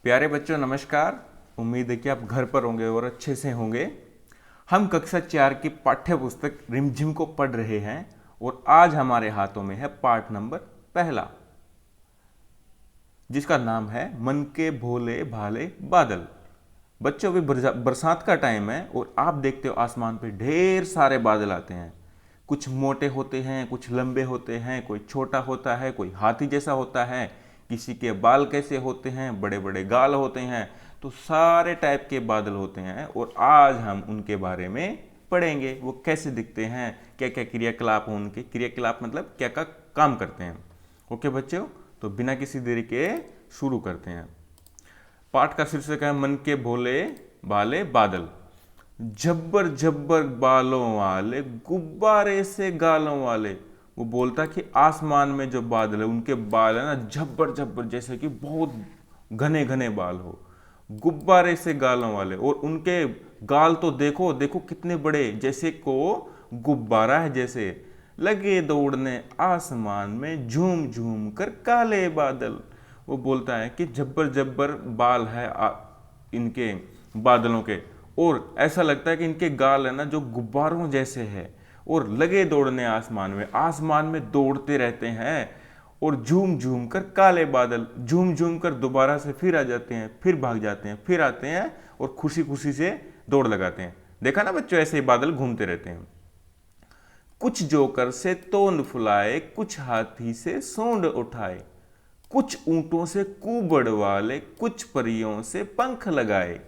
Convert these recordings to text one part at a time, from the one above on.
प्यारे बच्चों नमस्कार। उम्मीद है कि आप घर पर होंगे और अच्छे से होंगे। हम कक्षा 4 की पाठ्य पुस्तक रिमझिम को पढ़ रहे हैं और आज हमारे हाथों में है पाठ नंबर पहला, जिसका नाम है मन के भोले भाले बादल। बच्चों अभी बरसात का टाइम है और आप देखते हो आसमान पे ढेर सारे बादल आते हैं। कुछ मोटे होते हैं, कुछ लंबे होते हैं, कोई छोटा होता है, कोई हाथी जैसा होता है, किसी के बाल कैसे होते हैं, बड़े बड़े गाल होते हैं। तो सारे टाइप के बादल होते हैं और आज हम उनके बारे में पढ़ेंगे। वो कैसे दिखते हैं, क्या क्या क्रियाकलाप हो उनके। क्रियाकलाप मतलब क्या क्या काम करते हैं। ओके बच्चों, तो बिना किसी देरी के शुरू करते हैं। पाठ का शीर्षक है मन के भोले भाले बादल। जब्बर जब्बर बालों वाले गुब्बारे से गालों वाले। वो बोलता कि आसमान में जो बादल है उनके बाल है ना जब्बर जब्बर, जैसे कि बहुत घने घने बाल हो, गुब्बारे से गालों वाले। और उनके गाल तो देखो देखो कितने बड़े, जैसे को गुब्बारा है जैसे। लगे दौड़ने आसमान में झूम झूम कर काले बादल। वो बोलता है कि जब्बर जब्बर बाल है इनके बादलों के, और ऐसा लगता है कि इनके गाल है ना जो गुब्बारों जैसे है। और लगे दौड़ने आसमान में दौड़ते रहते हैं और झूम झूम कर काले बादल, झूम झूम कर दोबारा से फिर आ जाते हैं, फिर भाग जाते हैं, फिर आते हैं और खुशी खुशी से दौड़ लगाते हैं। देखा ना बच्चों, ऐसे ही बादल घूमते रहते हैं। कुछ जोकर से तोंद फुलाए, कुछ हाथी से सूंड उठाए, कुछ ऊंटों से कुबड़ वाले, कुछ परियों से पंख लगाए।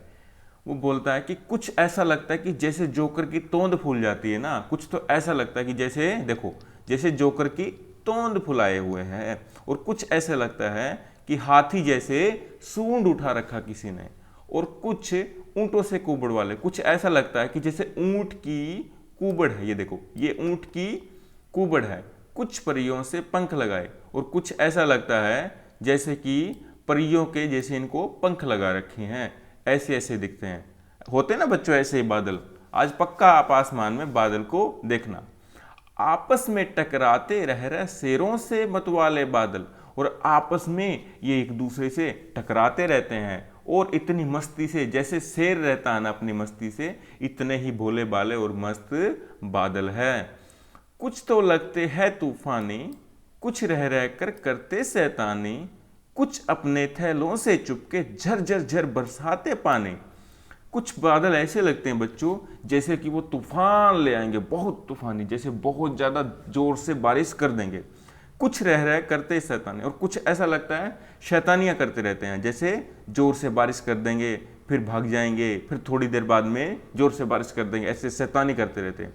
वो बोलता है कि कुछ ऐसा लगता है कि जैसे जोकर की तोंद फूल जाती है ना, कुछ तो ऐसा लगता है कि जैसे देखो जैसे जोकर की तोंद फुलाए हुए हैं, और कुछ ऐसा लगता है कि हाथी जैसे सूंड उठा रखा किसी ने, और कुछ ऊंटों से कुबड़ वाले, कुछ ऐसा लगता है कि जैसे ऊंट की कुबड़ है। ये देखो ये ऊंट की कुबड़ है। कुछ परियों से पंख लगाए, और कुछ ऐसा लगता है जैसे कि परियों के जैसे इनको पंख लगा रखे हैं। ऐसे ऐसे दिखते हैं, होते ना बच्चों ऐसे ही बादल। आज पक्का आप आसमान में बादल को देखना। आपस में टकराते रह रहे शेरों से मतवाले बादल, और आपस में ये एक दूसरे से टकराते रहते हैं और इतनी मस्ती से, जैसे शेर रहता है ना अपनी मस्ती से, इतने ही भोले भाले और मस्त बादल है। कुछ तो लगते हैं तूफानी, कुछ रह रह कर करते शैतानी, कुछ अपने थैलों से चुपके झरझर झर बरसाते पानी। कुछ बादल ऐसे लगते हैं बच्चों जैसे कि वो तूफान ले आएंगे, बहुत तूफानी, जैसे बहुत ज़्यादा जोर से बारिश कर देंगे। कुछ रह रहे करते शैतानी, और कुछ ऐसा लगता है शैतानियाँ करते रहते हैं, जैसे जोर से बारिश कर देंगे, फिर भाग जाएंगे, फिर थोड़ी देर बाद में जोर से बारिश कर देंगे, ऐसे शैतानी करते रहते हैं।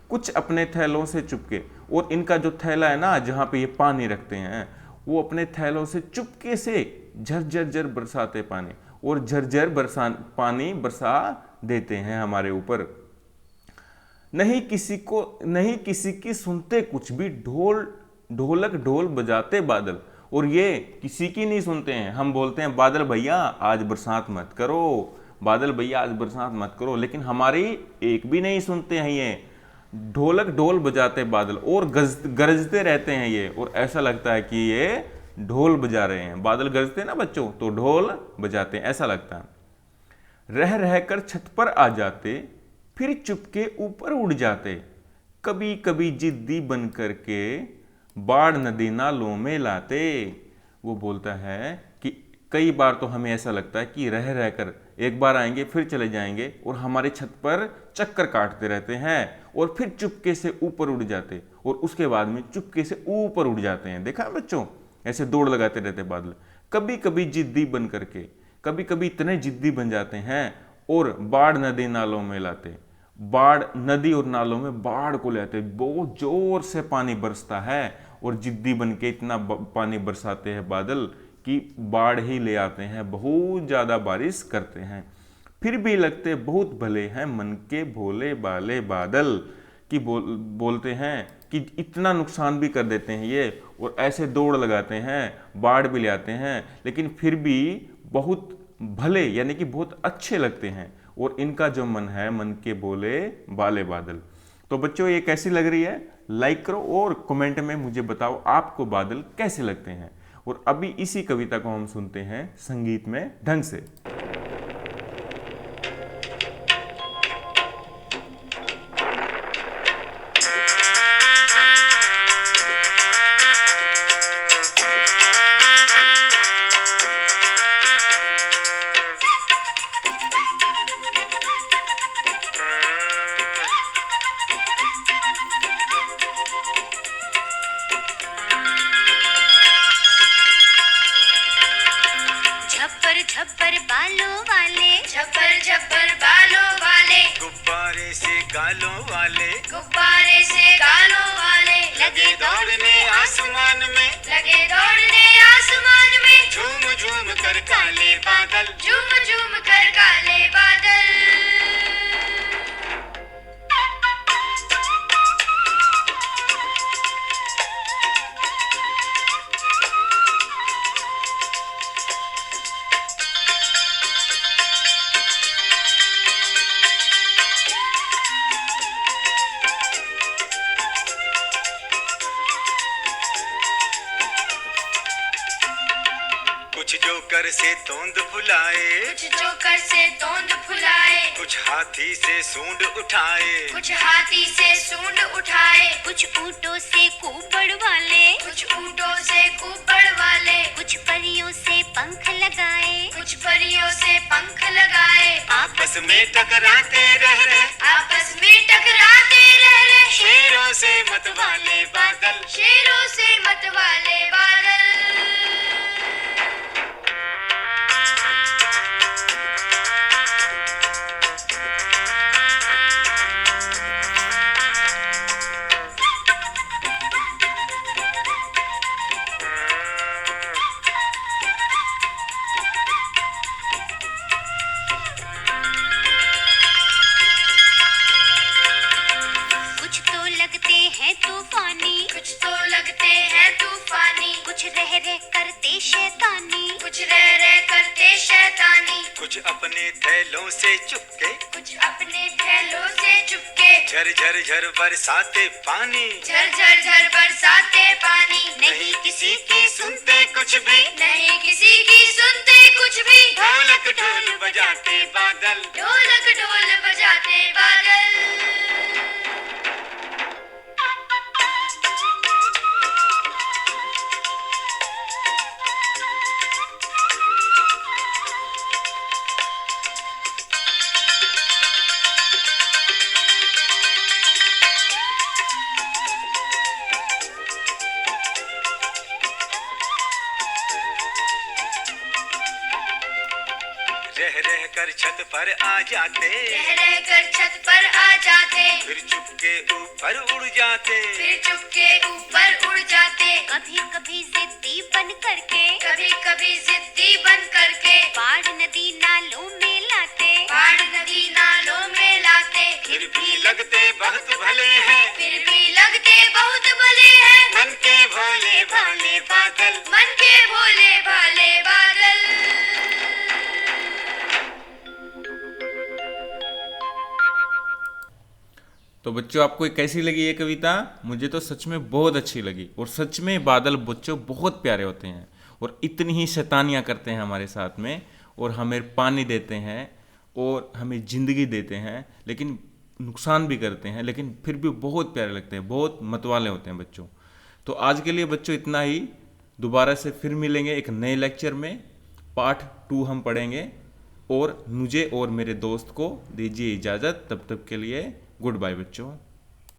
कुछ अपने थैलों से चुपके, और इनका जो थैला है ना जहाँ पे ये पानी रखते हैं, वो अपने थैलों से चुपके से झरझर झर बरसाते पानी, और झरझर पानी बरसा देते हैं हमारे ऊपर। नहीं किसी की सुनते कुछ भी, ढोलक ढोल बजाते बादल। और ये किसी की नहीं सुनते हैं। हम बोलते हैं बादल भैया आज बरसात मत करो, बादल भैया आज बरसात मत करो, लेकिन हमारी एक भी नहीं सुनते हैं ये। ढोलक ढोल बजाते बादल, और गरजते रहते हैं ये, और ऐसा लगता है कि ये ढोल बजा रहे हैं। बादल गरजते हैं ना बच्चों, तो ढोल बजाते हैं ऐसा लगता है। रह रह कर छत पर आ जाते, फिर चुपके ऊपर उड़ जाते, कभी कभी जिद्दी बन करके बाढ़ नदी नालों में लाते। वो बोलता है कि कई बार तो हमें ऐसा लगता है कि रह रह कर एक बार आएंगे फिर चले जाएंगे, और हमारे छत पर चक्कर काटते रहते हैं, और फिर चुपके से ऊपर उड़ जाते, और उसके बाद में चुपके से ऊपर उड़ जाते हैं। देखा बच्चों, ऐसे दौड़ लगाते रहते बादल। कभी कभी जिद्दी बन करके, कभी कभी इतने जिद्दी बन जाते हैं और बाढ़ नदी नालों में लाते। बाढ़ नदी और नालों में बाढ़ को लाते, बहुत जोर से पानी बरसता है, और जिद्दी बन के इतना पानी बरसाते हैं बादल कि बाढ़ ही ले आते हैं, बहुत ज़्यादा बारिश करते हैं। फिर भी लगते बहुत भले हैं मन के भोले भाले बादल, कि बोलते हैं कि इतना नुकसान भी कर देते हैं ये, और ऐसे दौड़ लगाते हैं, बाढ़ भी ले आते हैं, लेकिन फिर भी बहुत भले यानी कि बहुत अच्छे लगते हैं, और इनका जो मन है मन के भोले भाले बादल। तो बच्चों ये कैसी लग रही है, लाइक करो और कमेंट में मुझे बताओ आपको बादल कैसे लगते हैं। और अभी इसी कविता को हम सुनते हैं संगीत में ढंग से। झब्बर बालों वाले, झब्बर झब्बर बालों वाले, गुब्बारे से गालों वाले, गुब्बारे से गालों वाले, लगे दौड़ने आसमान में, लगे दौड़ने आसमान में, झूम झूम कर काले बादल, झूम झूम कर काले बादल। कुछ जोकर से तोंद फुलाए, कुछ जोकर से तोंद फुलाए, कुछ हाथी से सूंड उठाए, कुछ हाथी से सूंड उठाए, कुछ ऊंटों से कुबड़ वाले, कुछ ऊंटों से कुबड़ वाले, कुछ परियों से पंख लगाए, कुछ परियों से पंख लगाए, आपस में टकराते रह रहे, आपस में टकराते रह रहे, शेरों से मत वाले बादल, शेरों से मत वाले बादल। कुछ तो लगते हैं तूफानी, कुछ तो लगते हैं तूफानी, कुछ रह रह करते शैतानी, कुछ रह रह करते शैतानी, कुछ अपने थैलों से चुपके, कुछ अपने थैलों से चुपके, झर झर झर बरसाते पानी, झर झर झर बरसाते पानी, नहीं किसी की सुनते कुछ भी, नहीं किसी की सुनते कुछ भी, ढोलक ढोल बजाते बादल, ढोलक ढोल बजाते बादल। रह रह कर छत पर आ जाते, रह रह कर छत पर आ जाते, फिर चुपके ऊपर उड़ जाते, फिर चुपके ऊपर उड़ जाते, कभी कभी जिद्दी बन करके, कभी कभी जिद्दी बन करके, बाढ़ नदी नालों में लाते, बाढ़ नदी नालों में लाते, फिर भी लगते बहुत भले हैं, फिर भी लगते बहुत भले हैं, मन के भोले भाले बादल, मन के भोले भाले बादल। तो बच्चों आपको कैसी लगी ये कविता? मुझे तो सच में बहुत अच्छी लगी। और सच में बादल बच्चों बहुत प्यारे होते हैं और इतनी ही शैतानियाँ करते हैं हमारे साथ में, और हमें पानी देते हैं और हमें ज़िंदगी देते हैं, लेकिन नुकसान भी करते हैं, लेकिन फिर भी बहुत प्यारे लगते हैं, बहुत मतवाले होते हैं बच्चों। तो आज के लिए बच्चों इतना ही। दोबारा से फिर मिलेंगे एक नए लेक्चर में। पार्ट 2 हम पढ़ेंगे, और मुझे और मेरे दोस्त को दीजिए इजाज़त। तब तक के लिए गुड बाय बच्चों।